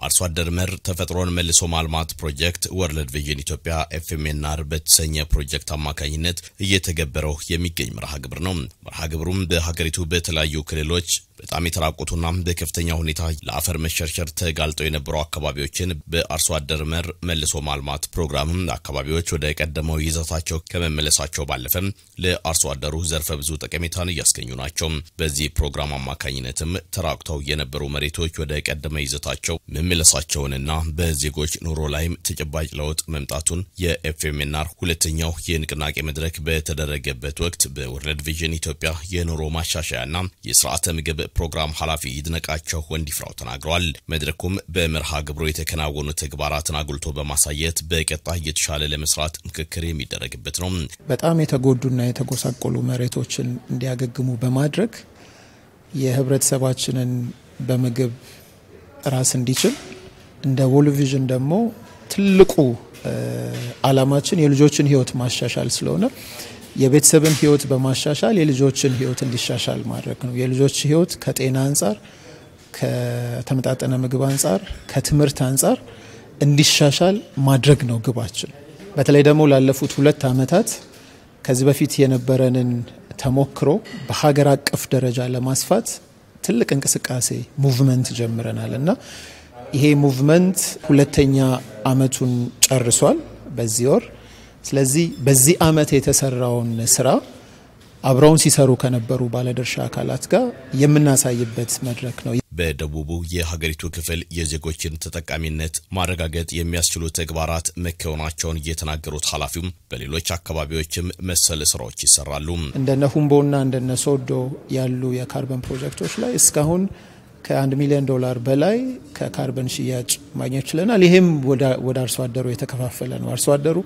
አርሶ አደር መር ተፈጥሮን መልሶ ማልማት ፕሮጀክት ወርልድ ቪዥን ኢትዮጵያ ኤፍኤምኤንአር በተሰኘ ፕሮጀክት አማካኝነት እየተገበረው የሚገኝ መርሃ ግብር ነው። መርሃ ግብሩም በሀገሪቱ በተለያዩ ክልሎች በጣም የተራቆቱና በከፍተኛ ሁኔታ ለአፈር መሸርሸር ተጋልጠው የነበሩ አካባቢዎችን በአርሶ አደር መር መልሶ ማልማት ፕሮግራም አካባቢዎች ወደ ቀደመው ይዘታቸው ከመመለሳቸው ባለፈ ለአርሶ አደሩ ዘርፈ ብዙ ጠቀሜታን ያስገኙ ናቸው። በዚህ ፕሮግራም አማካኝነትም ተራቆተው የነበሩ መሬቶች ወደ ቀደመ ይዘታቸው መመለሳቸውንና በዜጎች ኑሮ ላይም ተጨባጭ ለውጥ መምጣቱን የኤፍኤምኤንአር ሁለተኛው የንቅናቄ መድረክ በተደረገበት ወቅት በወርልድ ቪዥን ኢትዮጵያ የኑሮ ማሻሻያና የሥርዓተ ምግብ ፕሮግራም ኃላፊ ይድነቃቸው ወንዲፍራው ተናግረዋል። መድረኩም በመርሃ ግብሩ የተከናወኑ ተግባራትን አጉልቶ በማሳየት በቀጣይ የተሻለ ለመስራት ምክክር የሚደረግበት ነው። በጣም የተጎዱና የተጎሳቆሉ መሬቶችን እንዲያገግሙ በማድረግ የህብረተሰባችንን በምግብ ራስ እንዲችል እንደ ወርልድ ቪዥን ደግሞ ትልቁ ዓላማችን የልጆችን ህይወት ማሻሻል ስለሆነ የቤተሰብን ህይወት በማሻሻል የልጆችን ህይወት እንዲሻሻል ማድረግ ነው። የልጆች ህይወት ከጤና አንፃር፣ ከተመጣጣነ ምግብ አንፃር፣ ከትምህርት አንፃር እንዲሻሻል ማድረግ ነው ግባችን። በተለይ ደግሞ ላለፉት 2 ዓመታት ከዚህ በፊት የነበረንን ተሞክሮ በሀገር አቀፍ ደረጃ ለማስፋት ትልቅ እንቅስቃሴ ሙቭመንት ጀምረናልና ይሄ ሙቭመንት 2ኛ ዓመቱን ጨርሷል በዚህ ወር። ስለዚህ በዚህ ዓመት የተሰራውን ስራ አብረውን ሲሰሩ ከነበሩ ባለድርሻ አካላት ጋር የምናሳይበት መድረክ ነው። በደቡቡ የሀገሪቱ ክፍል የዜጎችን ተጠቃሚነት ማረጋገጥ የሚያስችሉ ተግባራት መከወናቸውን የተናገሩት ኃላፊው በሌሎች አካባቢዎችም መሰል ስራዎች ይሰራሉ። እንደነ ሁምቦና እንደነ ሶዶ ያሉ የካርበን ፕሮጀክቶች ላይ እስካሁን ከ$1 ሚሊዮን በላይ ከካርበን ሽያጭ ማግኘት ችለናል። ይሄም ወደ አርሶ አደሩ የተከፋፈለ ነው። አርሶ አደሩ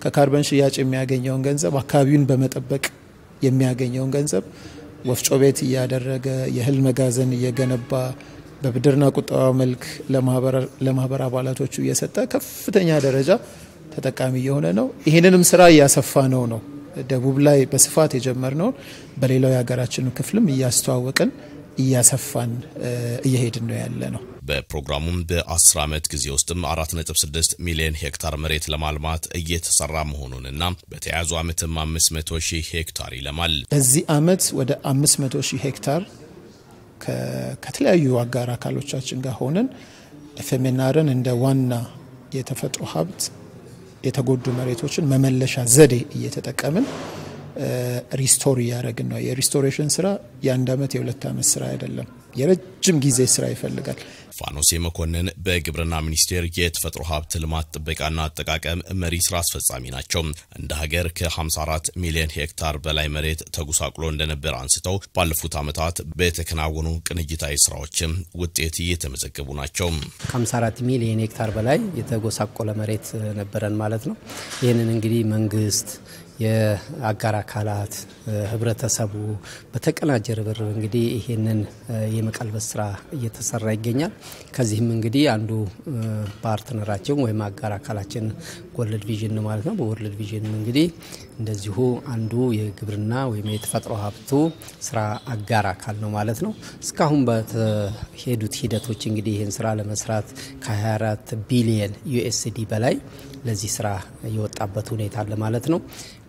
ከካርበን ሽያጭ የሚያገኘውን ገንዘብ አካባቢውን በመጠበቅ የሚያገኘውን ገንዘብ ወፍጮ ቤት እያደረገ የእህል መጋዘን እየገነባ በብድርና ቁጠባ መልክ ለማህበር አባላቶቹ እየሰጠ ከፍተኛ ደረጃ ተጠቃሚ የሆነ ነው። ይሄንንም ስራ እያሰፋ ነው። ደቡብ ላይ በስፋት የጀመርነው በሌላው የሀገራችን ክፍልም እያስተዋወቅን እያሰፋን እየሄድን ነው ያለ ነው። በፕሮግራሙም በ10 ዓመት ጊዜ ውስጥም 4.6 ሚሊዮን ሄክታር መሬት ለማልማት እየተሰራ መሆኑንና በተያያዙ ዓመትም 500,000 ሄክታር ይለማል። በዚህ ዓመት ወደ 500,000 ሄክታር ከተለያዩ አጋር አካሎቻችን ጋር ሆነን ኤፍኤምኤንአርን እንደ ዋና የተፈጥሮ ሀብት የተጎዱ መሬቶችን መመለሻ ዘዴ እየተጠቀምን ሪስቶር ያደረግን ነው። የሪስቶሬሽን ስራ የ1 ዓመት የ2 ዓመት ስራ አይደለም፣ የረጅም ጊዜ ስራ ይፈልጋል። ፋኖሴ መኮንን በግብርና ሚኒስቴር የተፈጥሮ ሀብት ልማት ጥበቃና አጠቃቀም መሪ ስራ አስፈጻሚ ናቸው። እንደ ሀገር ከ54 ሚሊዮን ሄክታር በላይ መሬት ተጎሳቅሎ እንደነበር አንስተው ባለፉት ዓመታት በተከናወኑ ቅንጅታዊ ስራዎችም ውጤት እየተመዘገቡ ናቸው። ከ54 ሚሊዮን ሄክታር በላይ የተጎሳቆለ መሬት ነበረን ማለት ነው። ይህንን እንግዲህ መንግስት የአጋር አካላት ህብረተሰቡ በተቀናጀ ርብርብ እንግዲህ ይሄንን የመቀልበስ ስራ እየተሰራ ይገኛል። ከዚህም እንግዲህ አንዱ ፓርትነራችን ወይም አጋር አካላችን ወርልድ ቪዥን ነው ማለት ነው። በወርልድ ቪዥን እንግዲህ እንደዚሁ አንዱ የግብርና ወይም የተፈጥሮ ሀብቱ ስራ አጋር አካል ነው ማለት ነው። እስካሁን በተሄዱት ሂደቶች እንግዲህ ይሄን ስራ ለመስራት ከ24 ቢሊዮን ዩኤስዲ በላይ ለዚህ ስራ የወጣበት ሁኔታ አለ ማለት ነው።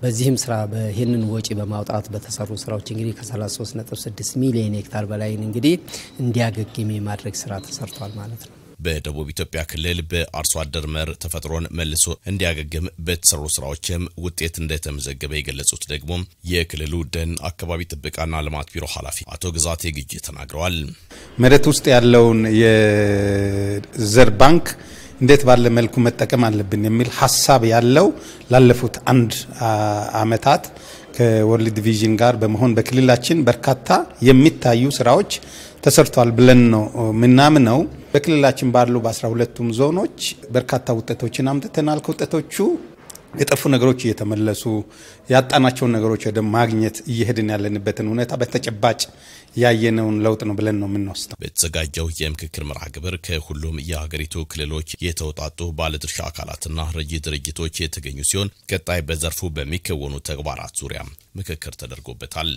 በዚህም ስራ በይሄንን ወጪ በማውጣት በተሰሩ ስራዎች እንግዲህ ከ33.6 ሚሊዮን ሄክታር በላይ እንግዲህ እንዲያገግም የማድረግ ስራ ተሰርቷል ማለት ነው። በደቡብ ኢትዮጵያ ክልል በአርሶ አደር መር ተፈጥሮን መልሶ እንዲያገግም በተሰሩ ስራዎችም ውጤት እንደተመዘገበ የገለጹት ደግሞ የክልሉ ደን አካባቢ ጥበቃና ልማት ቢሮ ኃላፊ አቶ ግዛቴ ግጅ ተናግረዋል። መሬት ውስጥ ያለውን የዘር ባንክ እንዴት ባለ መልኩ መጠቀም አለብን የሚል ሐሳብ ያለው ላለፉት 1 ዓመታት ከወርልድ ቪዥን ጋር በመሆን በክልላችን በርካታ የሚታዩ ስራዎች ተሰርቷል ብለን ነው ምናምነው። በክልላችን ባሉ በ12ቱም ዞኖች በርካታ ውጤቶችን አምጥተናል። ከውጤቶቹ የጠፉ ነገሮች እየተመለሱ ያጣናቸው ነገሮች ወደ ማግኘት እየሄድን ያለንበትን ሁኔታ በተጨባጭ ያየነውን ለውጥ ነው ብለን ነው የምንወስደው። በተዘጋጀው የምክክር መርሃ ግብር ከሁሉም የሀገሪቱ ክልሎች የተውጣጡ ባለድርሻ አካላትና ረጂ ድርጅቶች የተገኙ ሲሆን ቀጣይ በዘርፉ በሚከወኑ ተግባራት ዙሪያ ምክክር ተደርጎበታል።